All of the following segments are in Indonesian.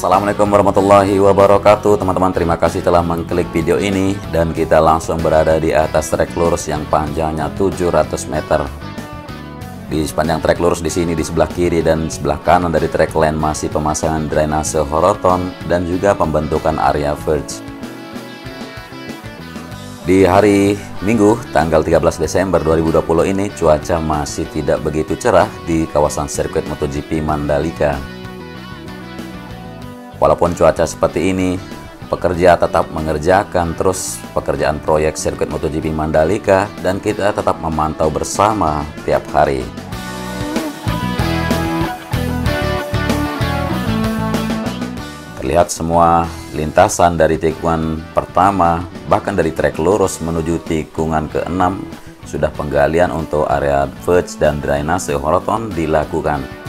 Assalamualaikum warahmatullahi wabarakatuh. Teman-teman, terima kasih telah mengklik video ini. Dan kita langsung berada di atas trek lurus yang panjangnya 700 meter. Di sepanjang trek lurus di sini, di sebelah kiri dan sebelah kanan dari trek line masih pemasangan drainase Horoton dan juga pembentukan area verge. Di hari Minggu tanggal 13 Desember 2020 ini cuaca masih tidak begitu cerah di kawasan sirkuit MotoGP Mandalika. Walaupun cuaca seperti ini, pekerja tetap mengerjakan terus pekerjaan proyek sirkuit MotoGP Mandalika dan kita tetap memantau bersama tiap hari. Terlihat semua lintasan dari tikungan pertama, bahkan dari trek lurus menuju tikungan ke-6, sudah penggalian untuk area verge dan drainase Horoton dilakukan.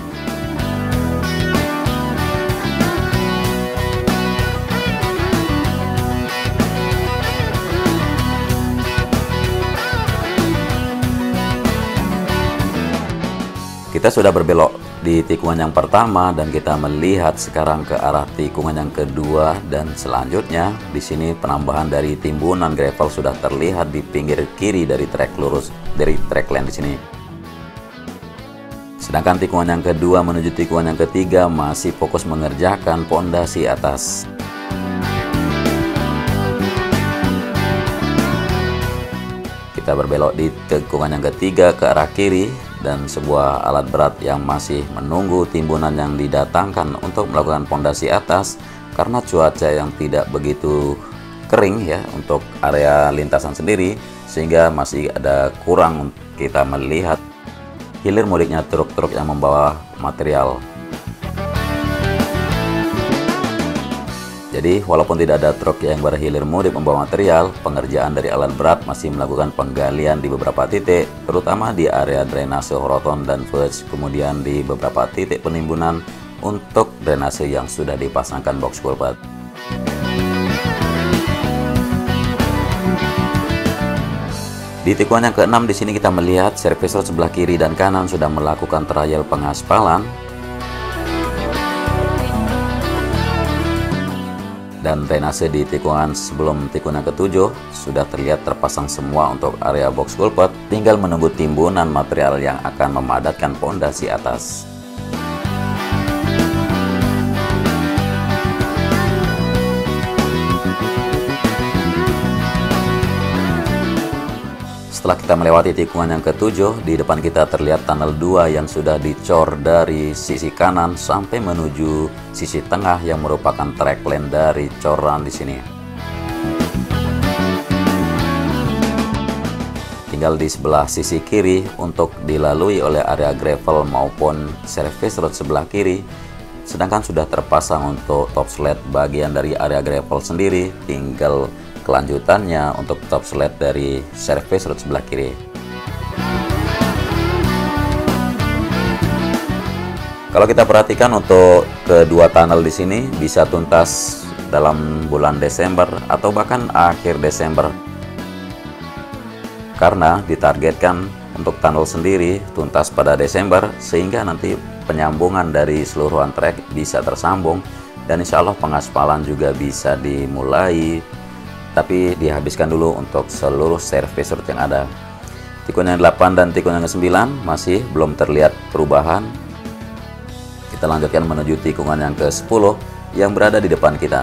Kita sudah berbelok di tikungan yang pertama dan kita melihat sekarang ke arah tikungan yang kedua, dan selanjutnya di sini penambahan dari timbunan gravel sudah terlihat di pinggir kiri dari trek lurus dari trek line di sini. Sedangkan tikungan yang kedua menuju tikungan yang ketiga masih fokus mengerjakan pondasi atas. Kita berbelok di tikungan yang ketiga ke arah kiri, dan sebuah alat berat yang masih menunggu timbunan yang didatangkan untuk melakukan pondasi atas karena cuaca yang tidak begitu kering ya untuk area lintasan sendiri, sehingga masih ada kurang kita melihat hilir mudiknya truk-truk yang membawa material. Jadi walaupun tidak ada truk yang berhilir mudik membawa material, pengerjaan dari alat berat masih melakukan penggalian di beberapa titik, terutama di area drainase Horoton dan verge, kemudian di beberapa titik penimbunan untuk drainase yang sudah dipasangkan box culvert. Di tikungan yang ke-6 di sini kita melihat service road sebelah kiri dan kanan sudah melakukan trial pengaspalan. Dan drainase di tikungan sebelum tikungan ke-7 sudah terlihat terpasang semua untuk area box culvert, tinggal menunggu timbunan material yang akan memadatkan pondasi atas. Setelah kita melewati tikungan yang ke-7, di depan kita terlihat tunnel 2 yang sudah dicor dari sisi kanan sampai menuju sisi tengah yang merupakan track lane dari coran di sini. Tinggal di sebelah sisi kiri untuk dilalui oleh area gravel maupun service road sebelah kiri. Sedangkan sudah terpasang untuk top sled bagian dari area gravel sendiri, tinggal kelanjutannya untuk top sled dari service road sebelah kiri. Kalau kita perhatikan untuk kedua tunnel di sini bisa tuntas dalam bulan Desember atau bahkan akhir Desember. Karena ditargetkan untuk tunnel sendiri tuntas pada Desember, sehingga nanti penyambungan dari seluruhan trek bisa tersambung dan insya Allah pengaspalan juga bisa dimulai. Tapi dihabiskan dulu untuk seluruh service road yang ada. Tikungan yang 8 dan tikungan yang 9 masih belum terlihat perubahan. Kita lanjutkan menuju tikungan yang ke-10 yang berada di depan kita.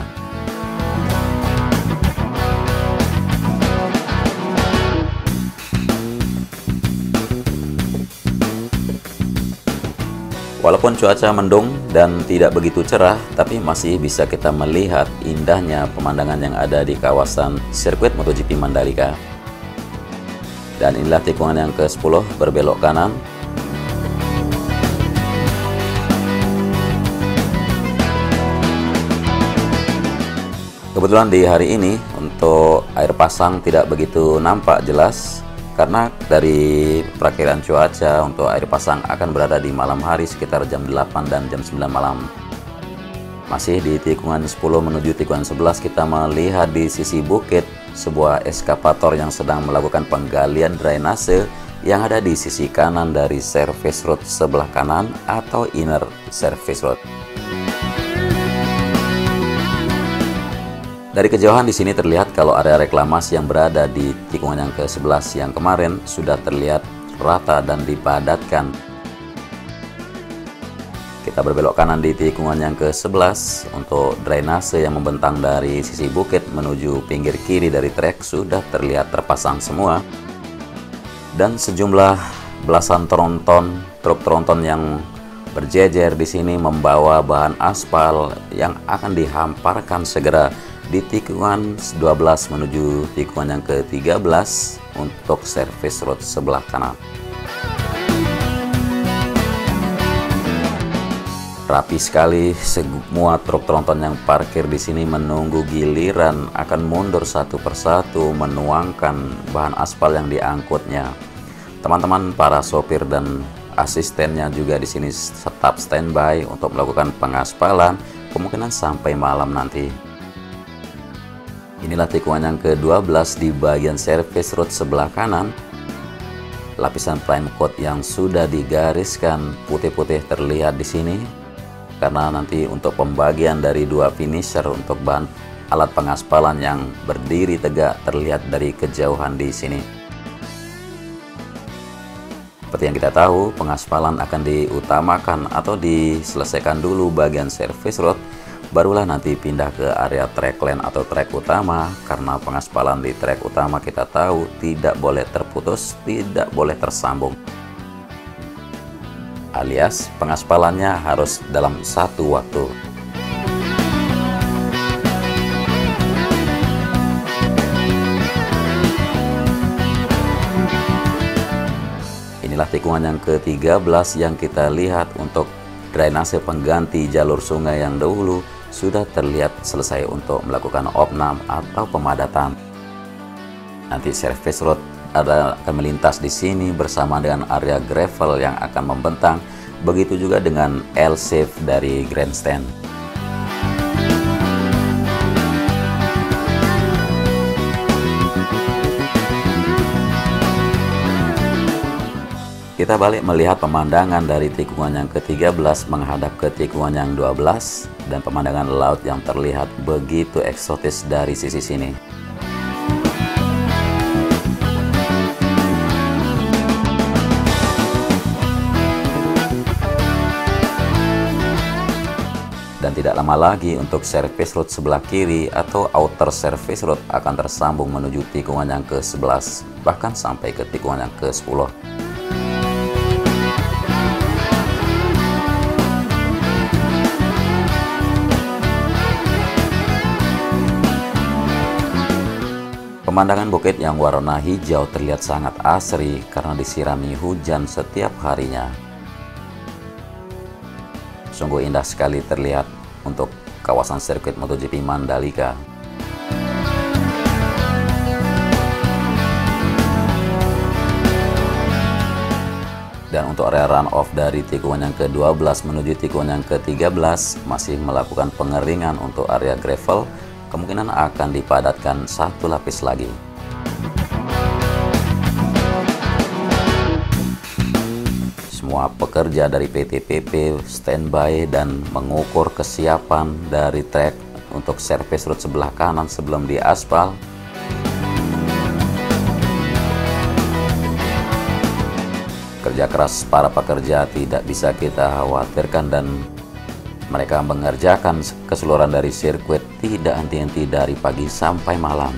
Walaupun cuaca mendung dan tidak begitu cerah, tapi masih bisa kita melihat indahnya pemandangan yang ada di kawasan sirkuit MotoGP Mandalika. Dan inilah tikungan yang ke-10 berbelok kanan. Kebetulan di hari ini untuk air pasang tidak begitu nampak jelas, karena dari perakiraan cuaca untuk air pasang akan berada di malam hari sekitar jam 8 dan jam 9 malam. Masih di tikungan 10 menuju tikungan 11 kita melihat di sisi bukit sebuah eskapator yang sedang melakukan penggalian drainase yang ada di sisi kanan dari service road sebelah kanan atau inner service road. Dari kejauhan di sini terlihat kalau area reklamasi yang berada di tikungan yang ke-11 yang kemarin sudah terlihat rata dan dipadatkan. Kita berbelok kanan di tikungan yang ke-11 untuk drainase yang membentang dari sisi bukit menuju pinggir kiri dari trek sudah terlihat terpasang semua. Dan sejumlah belasan truk tronton yang berjejer di sini membawa bahan aspal yang akan dihamparkan segera di tikungan 12 menuju tikungan yang ke-13 untuk service road sebelah kanan. Rapi sekali, semua truk tronton yang parkir di sini menunggu giliran akan mundur satu persatu menuangkan bahan aspal yang diangkutnya. Teman-teman para sopir dan asistennya juga di sini tetap standby untuk melakukan pengaspalan, kemungkinan sampai malam nanti. Inilah tikungan yang ke-12 di bagian service road sebelah kanan. Lapisan prime coat yang sudah digariskan putih-putih terlihat di sini. Karena nanti untuk pembagian dari dua finisher untuk bahan alat pengaspalan yang berdiri tegak terlihat dari kejauhan di sini. Seperti yang kita tahu, pengaspalan akan diutamakan atau diselesaikan dulu bagian service road, barulah nanti pindah ke area track lane atau track utama. Karena pengaspalan di track utama kita tahu tidak boleh terputus, tidak boleh tersambung, alias pengaspalannya harus dalam satu waktu. Inilah tikungan yang ke-13 yang kita lihat untuk drainase pengganti jalur sungai yang dahulu sudah terlihat selesai untuk melakukan opnam atau pemadatan. Nanti service road akan melintas di sini bersama dengan area gravel yang akan membentang, begitu juga dengan L-shape dari grandstand. Kita balik melihat pemandangan dari tikungan yang ke-13 menghadap ke tikungan yang 12 dan pemandangan laut yang terlihat begitu eksotis dari sisi sini. Dan tidak lama lagi untuk service road sebelah kiri atau outer service road akan tersambung menuju tikungan yang ke-11 bahkan sampai ke tikungan yang ke-10. Pemandangan bukit yang warna hijau terlihat sangat asri karena disirami hujan setiap harinya. Sungguh indah sekali terlihat untuk kawasan sirkuit MotoGP Mandalika. Dan untuk area run-off dari tikungan yang ke-12 menuju tikungan yang ke-13 masih melakukan pengeringan untuk area gravel, kemungkinan akan dipadatkan satu lapis lagi. Semua pekerja dari PT PP standby dan mengukur kesiapan dari trek untuk service road sebelah kanan sebelum diaspal. Kerja keras para pekerja tidak bisa kita khawatirkan dan mereka mengerjakan keseluruhan dari sirkuit tidak henti-henti dari pagi sampai malam.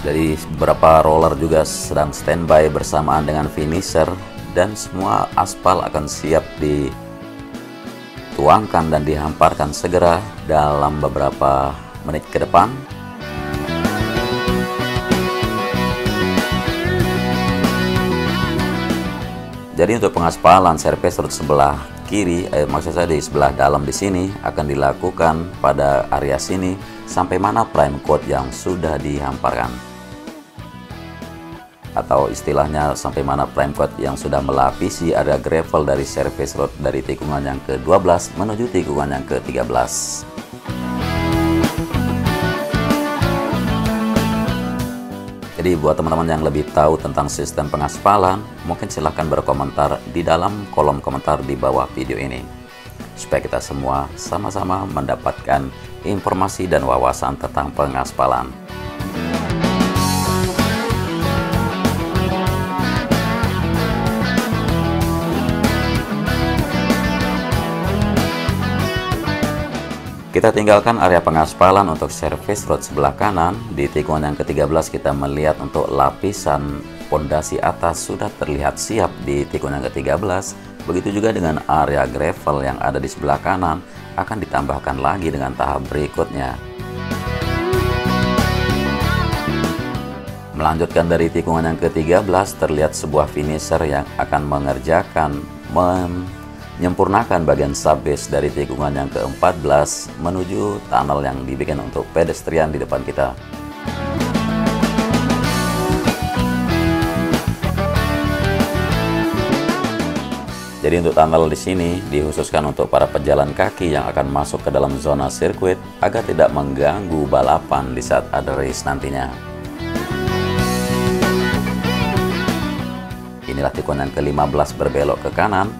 Jadi beberapa roller juga sedang standby bersamaan dengan finisher dan semua aspal akan siap dituangkan dan dihamparkan segera dalam beberapa menit ke depan. Jadi untuk pengaspalan service road sebelah kiri, maksud saya di sebelah dalam di sini akan dilakukan pada area sini sampai mana prime coat yang sudah dihamparkan, atau istilahnya sampai mana prime coat yang sudah melapisi area gravel dari service road dari tikungan yang ke-12 menuju tikungan yang ke-13. Jadi Jadi buat teman-teman yang lebih tahu tentang sistem pengaspalan, mungkin silahkan berkomentar di dalam kolom komentar di bawah video ini, supaya kita semua sama-sama mendapatkan informasi dan wawasan tentang pengaspalan. Kita tinggalkan area pengaspalan untuk service road sebelah kanan. Di tikungan yang ke-13 kita melihat untuk lapisan pondasi atas sudah terlihat siap di tikungan yang ke-13. Begitu juga dengan area gravel yang ada di sebelah kanan akan ditambahkan lagi dengan tahap berikutnya. Melanjutkan dari tikungan yang ke-13 terlihat sebuah finisher yang akan menyempurnakan bagian subbase dari tikungan yang ke-14 menuju tunnel yang dibikin untuk pedestrian di depan kita. Jadi untuk tunnel di sini dikhususkan untuk para pejalan kaki yang akan masuk ke dalam zona sirkuit agar tidak mengganggu balapan di saat ada race nantinya. Inilah tikungan yang ke-15 berbelok ke kanan.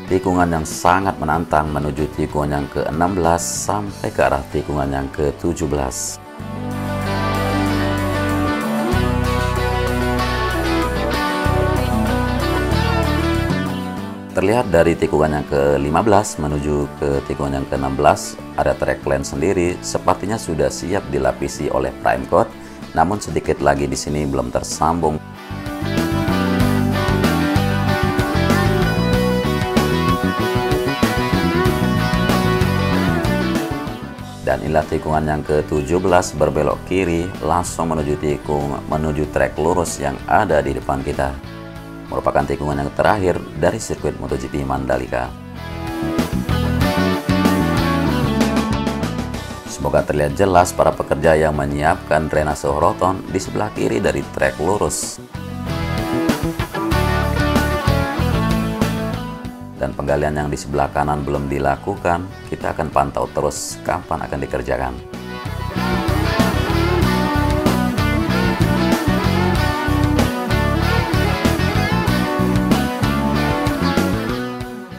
Tikungan yang sangat menantang menuju tikungan yang ke-16 sampai ke arah tikungan yang ke-17. Terlihat dari tikungan yang ke-15 menuju ke tikungan yang ke-16, area track lane sendiri sepertinya sudah siap dilapisi oleh prime coat, namun sedikit lagi di sini belum tersambung. Dan inilah tikungan yang ke-17 berbelok kiri langsung menuju trek lurus yang ada di depan kita. Merupakan tikungan yang terakhir dari sirkuit MotoGP Mandalika. Semoga terlihat jelas para pekerja yang menyiapkan drainase roton di sebelah kiri dari trek lurus. Dan penggalian yang di sebelah kanan belum dilakukan, kita akan pantau terus kapan akan dikerjakan.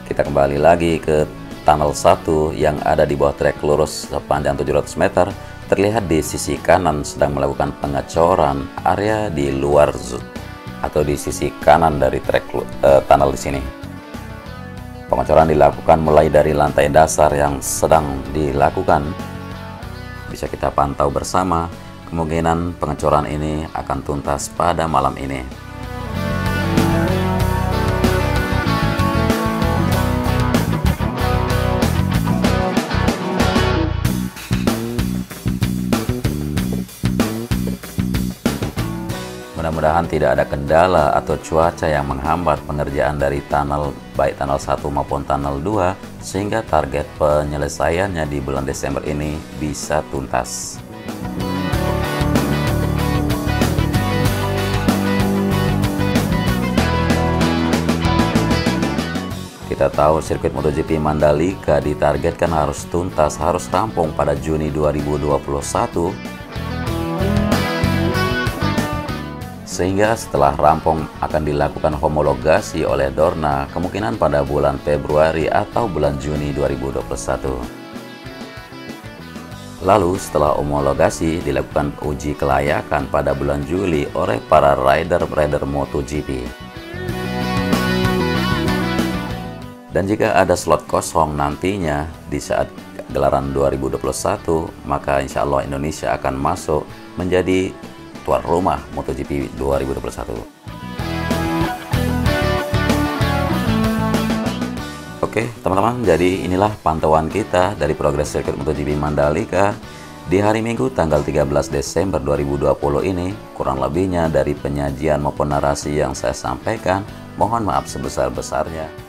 Kita kembali lagi ke tunnel 1 yang ada di bawah trek lurus sepanjang 700 meter. Terlihat di sisi kanan sedang melakukan pengecoran area di luar atau di sisi kanan dari trek tunnel di sini. Pengecoran dilakukan mulai dari lantai dasar yang sedang dilakukan. Bisa kita pantau bersama, kemungkinan pengecoran ini akan tuntas pada malam ini. Mudah-mudahan tidak ada kendala atau cuaca yang menghambat pengerjaan dari tunnel, baik tunnel 1 maupun tunnel 2, sehingga target penyelesaiannya di bulan Desember ini bisa tuntas. Kita tahu sirkuit MotoGP Mandalika ditargetkan harus tuntas, harus rampung pada Juni 2021. Sehingga setelah rampung akan dilakukan homologasi oleh Dorna kemungkinan pada bulan Februari atau bulan Juni 2021. Lalu setelah homologasi dilakukan uji kelayakan pada bulan Juli oleh para rider MotoGP. Dan jika ada slot kosong nantinya di saat gelaran 2021, maka insya Allah Indonesia akan masuk menjadi tuan rumah MotoGP 2021. Oke teman-teman, jadi inilah pantauan kita dari progres sirkuit MotoGP Mandalika di hari Minggu tanggal 13 Desember 2020 ini. Kurang lebihnya dari penyajian maupun narasi yang saya sampaikan, mohon maaf sebesar-besarnya.